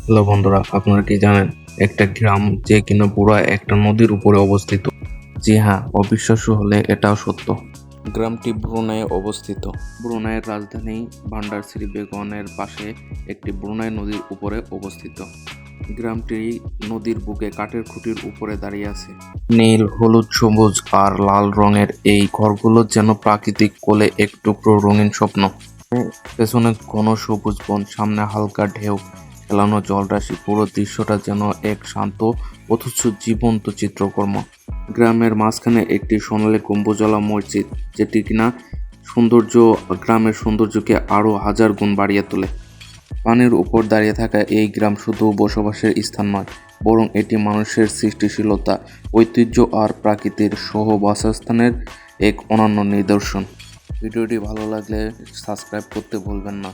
Hello বন্ধুরা, আপনারা কি জানেন একটা গ্রাম যে কিনা পুরো একটা নদীর উপরে অবস্থিত? জি হ্যাঁ, অবিশ্বাস্য হলে এটাও সত্য। গ্রামটি ব্রুনাইয়ে অবস্থিত। ব্রুনাইয়ের রাজধানী বান্ডার শ্রী বেগনের পাশে একটি ব্রুনাই নদীর উপরে অবস্থিত। গ্রামটি নদীর বুকে কাঠের খুঁটির উপরে দাঁড়িয়ে আছে। নীল, হলুদ, সবুজ আর লাল রঙের এই ঘরগুলো যেন প্রাকৃতিক কোলে এক টুকরো রঙিন স্বপ্ন। পেছনে ঘন সবুজ বন, সামনে হালকা ঢেউ খেলানো জলরাশি, পুরো দৃশ্যটা যেন এক শান্ত অথচ জীবন্ত চিত্রকর্ম। গ্রামের মাঝখানে একটি সোনালী গম্বুজওয়ালা মসজিদ, যেটি কিনা গ্রামের সৌন্দর্যকে আরও হাজার গুণ বাড়িয়ে তোলে। পানির উপর দাঁড়িয়ে থাকা এই গ্রাম শুধু বসবাসের স্থান নয়, বরং এটি মানুষের সৃষ্টিশীলতা, ঐতিহ্য আর প্রাকৃতির সহবাসস্থানের এক অনন্য নিদর্শন। ভিডিওটি ভালো লাগলে সাবস্ক্রাইব করতে ভুলবেন না।